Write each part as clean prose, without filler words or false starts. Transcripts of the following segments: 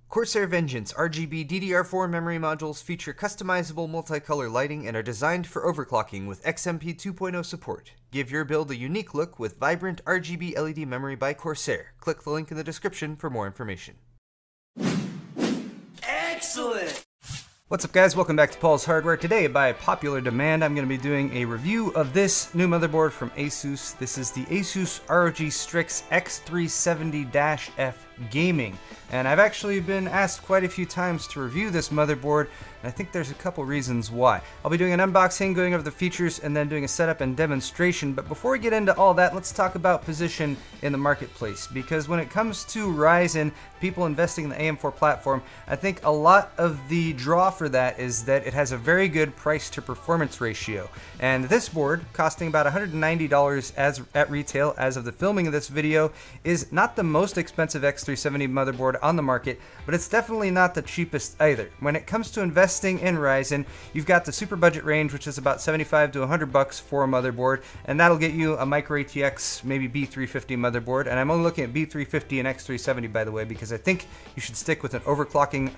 Corsair Vengeance RGB DDR4 memory modules feature customizable multicolor lighting and are designed for overclocking with XMP 2.0 support. Give your build a unique look with vibrant RGB LED memory by Corsair. Click the link in the description for more information. Excellent! What's up guys, welcome back to Paul's Hardware. Today, by popular demand, I'm going to be doing a review of this new motherboard from ASUS. This is the ASUS ROG Strix X370-F Gaming. And I've actually been asked quite a few times to review this motherboard, and I think there's a couple reasons why. I'll be doing an unboxing, going over the features, and then doing a setup and demonstration. But before we get into all that, let's talk about position in the marketplace. Because when it comes to Ryzen, people investing in the AM4 platform, I think a lot of the draw for that is that it has a very good price to performance ratio. And this board, costing about $190 at retail as of the filming of this video, is not the most expensive X370 motherboard on the market, but it's definitely not the cheapest either. When it comes to investing in Ryzen, you've got the super budget range, which is about $75 to $100 for a motherboard, and that'll get you a micro ATX, maybe B350 motherboard. And I'm only looking at B350 and X370, by the way, because I think you should stick with an overclocking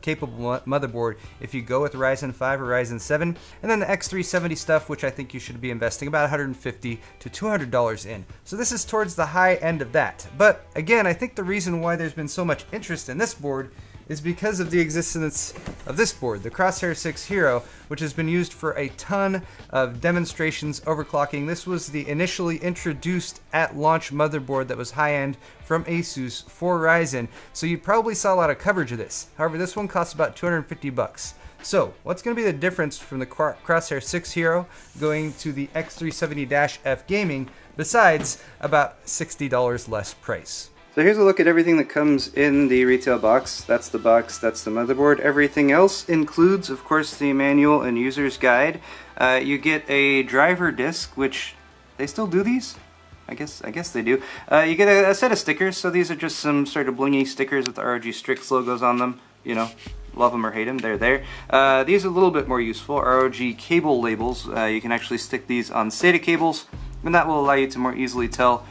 capable motherboard if you go with Ryzen 5 or Ryzen 7. And then the X370 stuff, which I think you should be investing about $150 to $200 in. So this is towards the high end of that. But again, I think the reason why there's been so much interest in this board is because of the existence of this board, the Crosshair 6 Hero, which has been used for a ton of demonstrations overclocking. This was the initially introduced at launch motherboard that was high-end from ASUS for Ryzen, so you probably saw a lot of coverage of this. However, this one costs about $250. So, what's going to be the difference from the Crosshair 6 Hero going to the X370-F Gaming, besides about $60 less price? So here's a look at everything that comes in the retail box. That's the box, that's the motherboard. Everything else includes, of course, the manual and user's guide. You get a driver disc, which they still do these? I guess they do. You get a set of stickers, so these are just some sort of blingy stickers with the ROG Strix logos on them. You know, love them or hate them, they're there. These are a little bit more useful. ROG cable labels. You can actually stick these on SATA cables, and that will allow you to more easily tell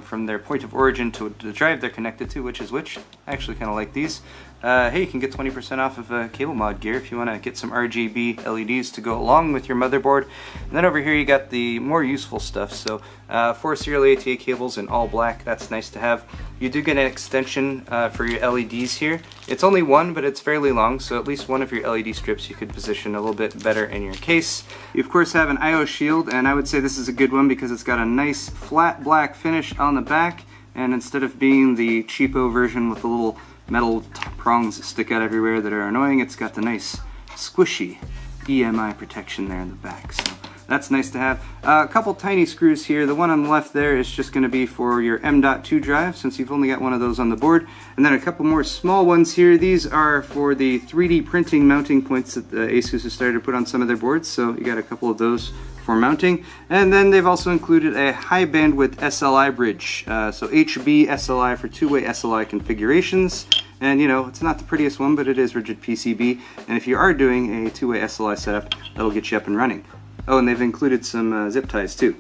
from their point of origin to the drive they're connected to, which is which. I actually kind of like these. Hey, you can get 20% off of cable mod gear if you want to get some RGB LEDs to go along with your motherboard. And then over here you got the more useful stuff. So 4 serial ATA cables in all black, that's nice to have. You do get an extension for your LEDs here. It's only one, but it's fairly long, so at least one of your LED strips you could position a little bit better in your case. You of course have an IO shield, and I would say this is a good one because it's got a nice flat black finish on the back, and instead of being the cheapo version with the little metal prongs that stick out everywhere that are annoying, it's got the nice squishy EMI protection there in the back. So that's nice to have. A couple tiny screws here. The one on the left there is just going to be for your M.2 drive, since you've only got one of those on the board. And then a couple more small ones here. These are for the 3D printing mounting points that the ASUS has started to put on some of their boards. So you got a couple of those for mounting. And then they've also included a high bandwidth SLI bridge. So HB SLI for two-way SLI configurations. And you know, it's not the prettiest one, but it is rigid PCB. And if you are doing a two-way SLI setup, that'll get you up and running. Oh, and they've included some zip ties too.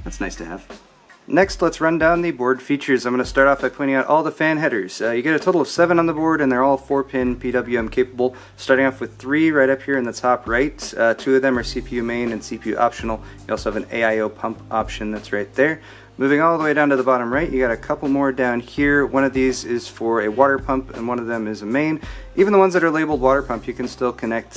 That's nice to have. Next, let's run down the board features. I'm going to start off by pointing out all the fan headers. You get a total of 7 on the board, and they're all 4-pin PWM capable. Starting off with 3 right up here in the top right. 2 of them are CPU main and CPU optional. You also have an AIO pump option that's right there. Moving all the way down to the bottom right, you got a couple more down here. One of these is for a water pump, and one of them is a main. Even the ones that are labeled water pump, you can still connect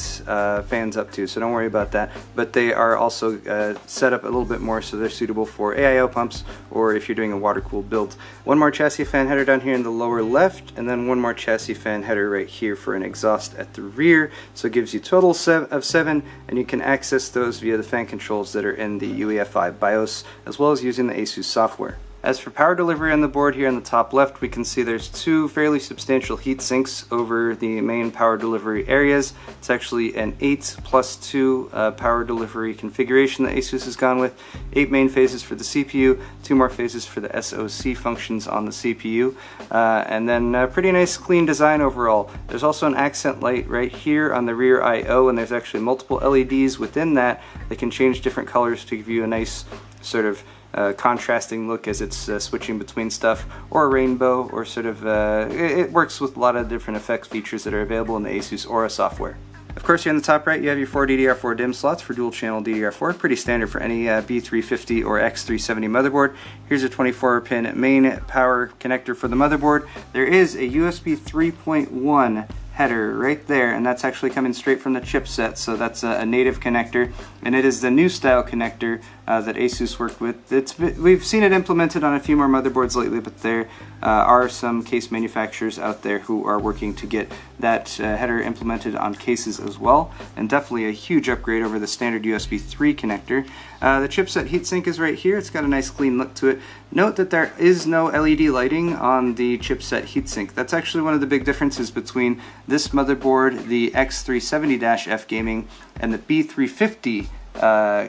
fans up to, so don't worry about that. But they are also set up a little bit more so they're suitable for AIO pumps, or if you're doing a water-cooled build. One more chassis fan header down here in the lower left, and then one more chassis fan header right here for an exhaust at the rear. So it gives you a total of 7, and you can access those via the fan controls that are in the UEFI BIOS, as well as using the ASUS software. As for power delivery on the board here in the top left, we can see there's 2 fairly substantial heat sinks over the main power delivery areas. It's actually an 8+2 power delivery configuration that ASUS has gone with. 8 main phases for the CPU, 2 more phases for the SoC functions on the CPU, and then pretty nice clean design overall. There's also an accent light right here on the rear I/O, and there's actually multiple LEDs within that that can change different colors to give you a nice sort of contrasting look as it's switching between stuff, or a rainbow, or sort of, it works with a lot of different effects features that are available in the ASUS Aura software. Of course, here in the top right you have your 4 DDR4 DIMM slots for dual channel DDR4, pretty standard for any B350 or X370 motherboard. Here's a 24-pin main power connector for the motherboard. There is a USB 3.1 header right there, and that's actually coming straight from the chipset, so that's a native connector, and it is the new style connector that ASUS worked with. We've seen it implemented on a few more motherboards lately, but there are some case manufacturers out there who are working to get that header implemented on cases as well, and definitely a huge upgrade over the standard USB 3 connector. The chipset heatsink is right here. It's got a nice clean look to it. Note that there is no LED lighting on the chipset heatsink. That's actually one of the big differences between this motherboard, the X370-F gaming, and the B350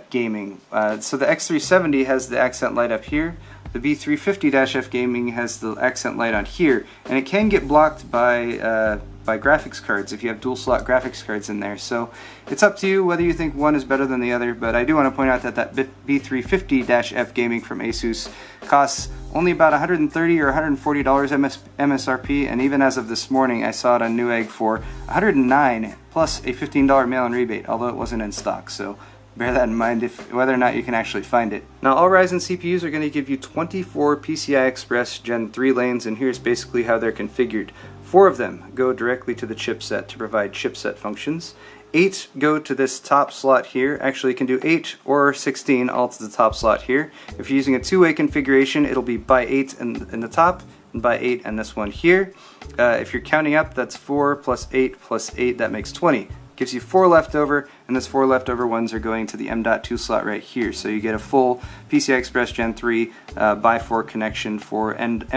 gaming. So the X370 has the accent light up here. The B350-F gaming has the accent light on here, and it can get blocked by graphics cards if you have dual slot graphics cards in there. So it's up to you whether you think one is better than the other, but I do want to point out that that B350-F gaming from ASUS costs only about $130 or $140 MSRP, and even as of this morning I saw it on Newegg for $109 plus a $15 mail-in rebate, although it wasn't in stock. So bear that in mind whether or not you can actually find it. Now, all Ryzen CPUs are going to give you 24 PCI Express Gen 3 lanes, and here's basically how they're configured. 4 of them go directly to the chipset to provide chipset functions. 8 go to this top slot here. Actually, you can do 8 or 16 all to the top slot here. If you're using a two-way configuration, it'll be by 8 in the top, and by 8 and this one here. If you're counting up, that's 4 plus 8 plus 8, that makes 20. Gives you 4 left over, and those 4 leftover ones are going to the M.2 slot right here. So you get a full PCI Express Gen 3 by 4 connection for M.2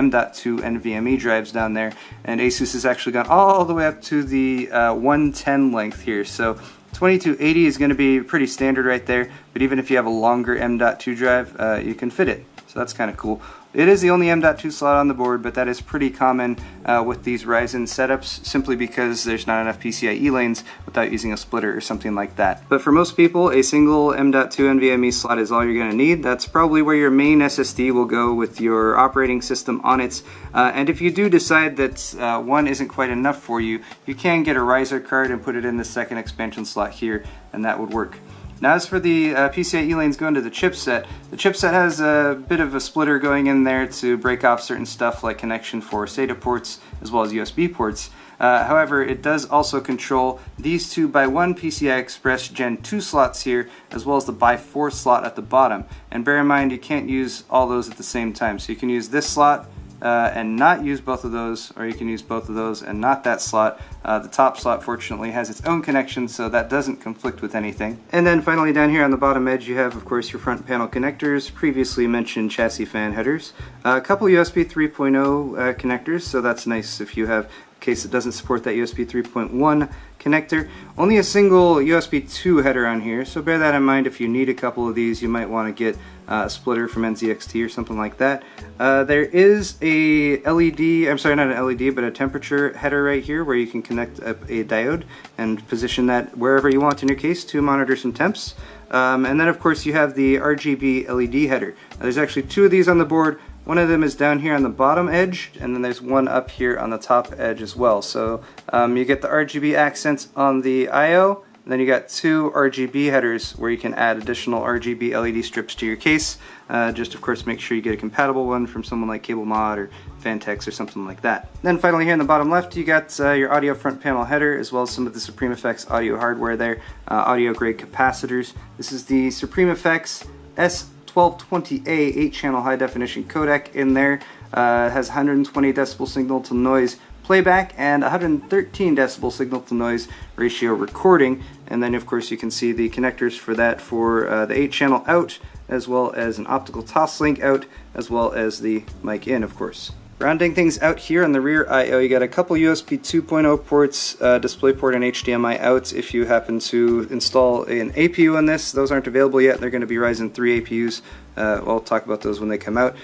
NVMe drives down there, and ASUS has actually gone all the way up to the 110 length here. So 2280 is going to be pretty standard right there, but even if you have a longer M.2 drive, you can fit it. So that's kind of cool. It is the only M.2 slot on the board, but that is pretty common with these Ryzen setups, simply because there's not enough PCIe lanes without using a splitter or something like that. But for most people, a single M.2 NVMe slot is all you're going to need. That's probably where your main SSD will go with your operating system on it. And if you do decide that one isn't quite enough for you, you can get a riser card and put it in the second expansion slot here, and that would work. Now, as for the PCIe lanes going to the chipset has a bit of a splitter going in there to break off certain stuff like connection for SATA ports as well as USB ports. However, it does also control these 2x1 PCI Express Gen 2 slots here, as well as the by 4 slot at the bottom. And bear in mind, you can't use all those at the same time. So you can use this slot and not use both of those, or you can use both of those and not that slot. The top slot fortunately has its own connection, so that doesn't conflict with anything. And then finally down here on the bottom edge you have, of course, your front panel connectors, previously mentioned chassis fan headers, a couple USB 3.0 connectors, so that's nice if you have a case that doesn't support that USB 3.1 connector. Only a single USB 2 header on here, so bear that in mind. If you need a couple of these, you might want to get a splitter from NZXT or something like that. There is a LED, I'm sorry, not an LED, but a temperature header right here where you can connect up a diode and position that wherever you want in your case to monitor some temps. And then of course you have the RGB LED header. There's actually 2 of these on the board. One of them is down here on the bottom edge, and then there's one up here on the top edge as well. So you get the RGB accents on the I/O, and then you got 2 RGB headers where you can add additional RGB LED strips to your case. Just of course make sure you get a compatible one from someone like CableMod or Fantex or something like that. Then finally here in the bottom left you got your audio front panel header, as well as some of the Supreme Effects audio hardware there, audio grade capacitors. This is the Supreme Effects S1220A 8-channel high definition codec in there. It has 120 decibel signal to noise playback and 113 decibel signal to noise ratio recording, and then of course you can see the connectors for that for the 8-channel out, as well as an optical toslink out, as well as the mic in, of course. Rounding things out here on the rear I/O, you got a couple USB 2.0 ports, DisplayPort and HDMI outs if you happen to install an APU on this. Those aren't available yet. They're going to be Ryzen 3 APUs. I'll talk about those when they come out.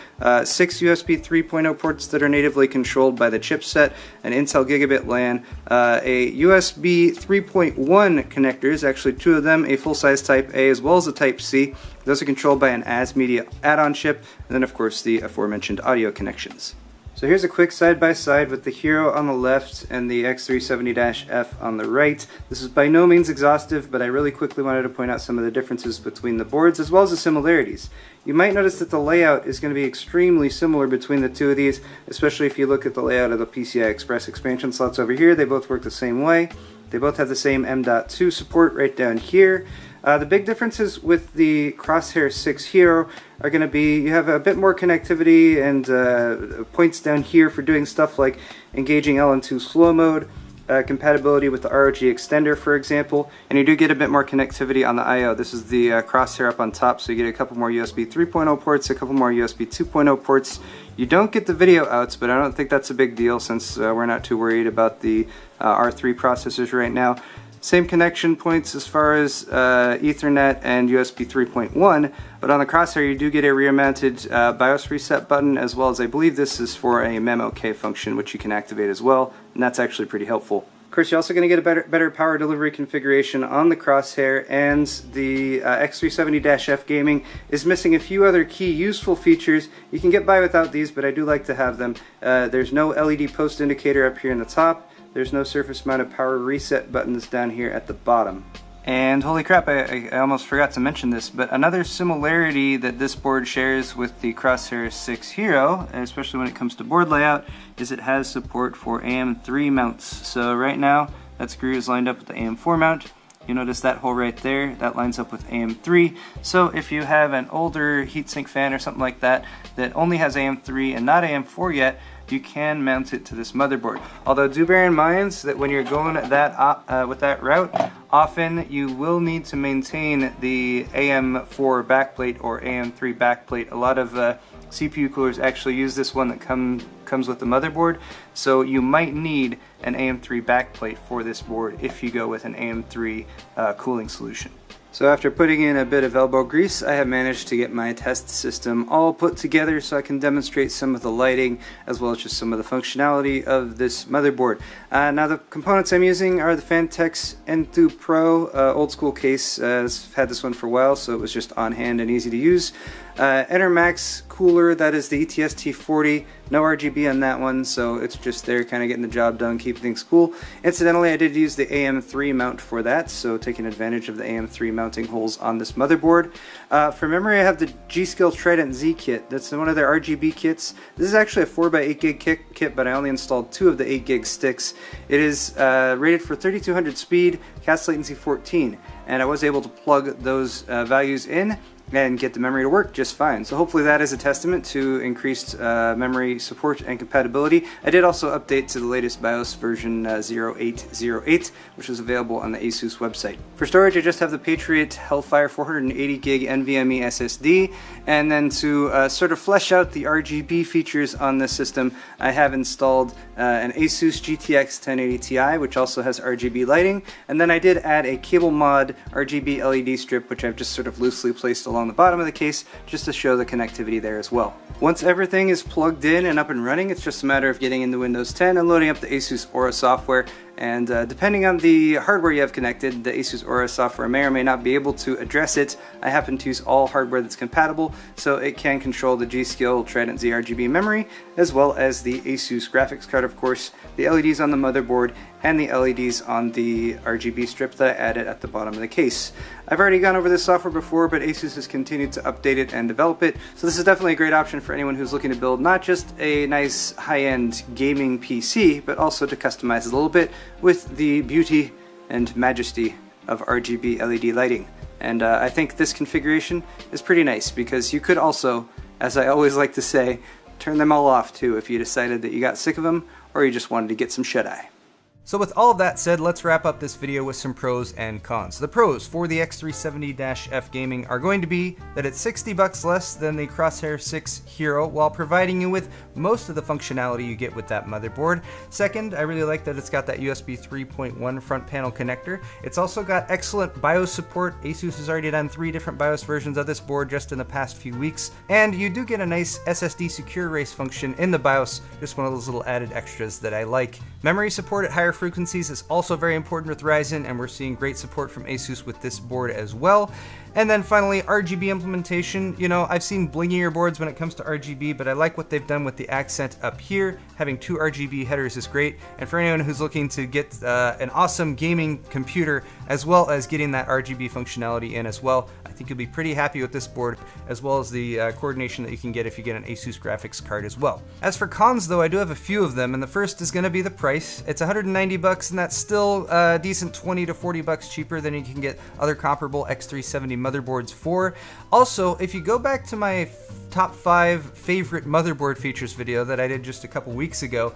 6 USB 3.0 ports that are natively controlled by the chipset, an Intel Gigabit LAN, a USB 3.1 connectors, actually 2 of them, a full-size Type A as well as a Type C, Those are controlled by an AS Media add-on chip, and then of course the aforementioned audio connections. So here's a quick side-by-side with the Hero on the left and the X370-F on the right. This is by no means exhaustive, but I really quickly wanted to point out some of the differences between the boards as well as the similarities. You might notice that the layout is going to be extremely similar between the two of these, especially if you look at the layout of the PCI Express expansion slots over here. They both work the same way. They both have the same M.2 support right down here. The big differences with the Crosshair 6 Hero are going to be you have a bit more connectivity and points down here for doing stuff like engaging LM2 slow mode, compatibility with the ROG extender, for example, and you do get a bit more connectivity on the I/O. This is the Crosshair up on top, so you get a couple more USB 3.0 ports, a couple more USB 2.0 ports. You don't get the video outs, but I don't think that's a big deal since we're not too worried about the R3 processors right now. Same connection points as far as Ethernet and USB 3.1, but on the Crosshair you do get a rear-mounted BIOS reset button, as well as I believe this is for a MemOK function, which you can activate as well, and that's actually pretty helpful. Of course, you're also going to get a better power delivery configuration on the Crosshair, and the X370-F Gaming is missing a few other key useful features. You can get by without these, but I do like to have them. There's no LED post indicator up here in the top. There's no surface-mounted power reset buttons down here at the bottom. And holy crap, I almost forgot to mention this, but another similarity that this board shares with the Crosshair 6 Hero, especially when it comes to board layout, is it has support for AM3 mounts. So right now, that screw is lined up with the AM4 mount. You notice that hole right there, that lines up with AM3. So if you have an older heatsink fan or something like that that only has AM3 and not AM4 yet, you can mount it to this motherboard. Although do bear in mind that when you're going with that route, often you will need to maintain the AM4 backplate or AM3 backplate. A lot of CPU coolers actually use this one that comes with the motherboard, so you might need an AM3 backplate for this board if you go with an AM3 cooling solution. So after putting in a bit of elbow grease, I have managed to get my test system all put together so I can demonstrate some of the lighting as well as just some of the functionality of this motherboard. Now the components I'm using are the Fantex Enthoo Pro old school case. I've had this one for a while, so it was just on hand and easy to use. Enermax cooler, that is the ETS-T40, no RGB on that one, so it's just there kind of getting the job done, keeping things cool. Incidentally, I did use the AM3 mount for that, so taking advantage of the AM3 mounting holes on this motherboard. For memory, I have the G.Skill Trident Z kit. That's one of their RGB kits. This is actually a 4x8 gig kit, but I only installed 2 of the 8 gig sticks. It is rated for 3200 speed, cast latency 14, and I was able to plug those values in and get the memory to work just fine. So hopefully that is a testament to increased memory support and compatibility. I did also update to the latest BIOS version 0808, which is available on the ASUS website. For storage, I just have the Patriot Hellfire 480 gig NVMe SSD, and then to sort of flesh out the RGB features on this system, I have installed an ASUS GTX 1080 Ti, which also has RGB lighting, and then I did add a cable mod RGB LED strip, which I've just sort of loosely placed along the bottom of the case just to show the connectivity there as well. Once everything is plugged in and up and running, it's just a matter of getting into Windows 10 and loading up the ASUS Aura software, and depending on the hardware you have connected, the ASUS Aura software may or may not be able to address it. I happen to use all hardware that's compatible, so it can control the G.Skill Trident Z RGB memory, as well as the ASUS graphics card, of course, the LEDs on the motherboard, and the LEDs on the RGB strip that I added at the bottom of the case. I've already gone over this software before, but ASUS has continued to update it and develop it, so this is definitely a great option for anyone who's looking to build not just a nice high-end gaming PC, but also to customize it a little bit with the beauty and majesty of RGB LED lighting. And I think this configuration is pretty nice, because you could also, as I always like to say, turn them all off too if you decided that you got sick of them or you just wanted to get some shut-eye. So with all of that said, let's wrap up this video with some pros and cons. The pros for the X370-F Gaming are going to be that it's $60 less than the Crosshair 6 Hero, while providing you with most of the functionality you get with that motherboard. Second, I really like that it's got that USB 3.1 front panel connector. It's also got excellent BIOS support. ASUS has already done 3 different BIOS versions of this board just in the past few weeks. And you do get a nice SSD secure erase function in the BIOS, just one of those little added extras that I like. Memory support at higher frequencies is also very important with Ryzen, and we're seeing great support from ASUS with this board as well. And then finally, RGB implementation. You know, I've seen blingier boards when it comes to RGB, but I like what they've done with the accent up here. Having 2 RGB headers is great, and for anyone who's looking to get an awesome gaming computer as well as getting that RGB functionality in as well, I think you'll be pretty happy with this board, as well as the coordination that you can get if you get an ASUS graphics card as well. As for cons though, I do have a few of them, and the first is going to be the price. It's $190, and that's still a decent $20 to $40 cheaper than you can get other comparable X370 motherboards for. Also, if you go back to my top 5 favorite motherboard features video that I did just a couple weeks ago,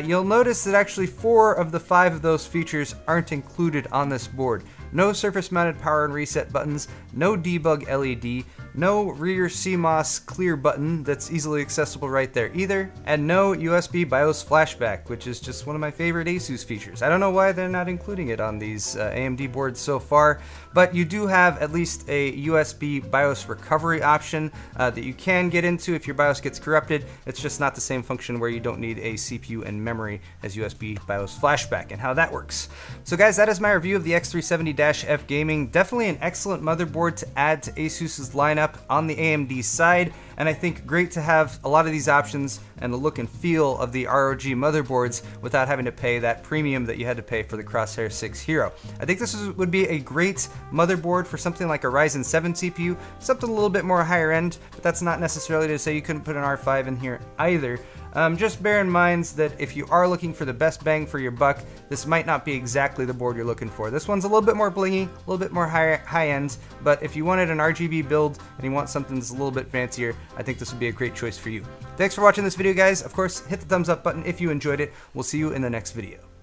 you'll notice that actually 4 of the 5 of those features aren't included on this board. No surface mounted power and reset buttons, no debug LED, no rear CMOS clear button that's easily accessible right there either, and no USB BIOS flashback, which is just one of my favorite ASUS features. I don't know why they're not including it on these AMD boards so far, but you do have at least a USB BIOS recovery option that you can get into if your BIOS gets corrupted. It's just not the same function where you don't need a CPU and memory as USB BIOS flashback and how that works. So guys, that is my review of the X370-F Gaming. Definitely an excellent motherboard to add to ASUS's lineup on the AMD side, and I think great to have a lot of these options and the look and feel of the ROG motherboards without having to pay that premium that you had to pay for the Crosshair 6 Hero. I think this would be a great motherboard for something like a Ryzen 7 CPU, something a little bit more higher end, but that's not necessarily to say you couldn't put an R5 in here either. Just bear in mind that if you are looking for the best bang for your buck, this might not be exactly the board you're looking for. This one's a little bit more blingy, a little bit more high end, but if you wanted an RGB build and you want something that's a little bit fancier, I think this would be a great choice for you. Thanks for watching this video, guys. Of course, hit the thumbs up button if you enjoyed it. We'll see you in the next video.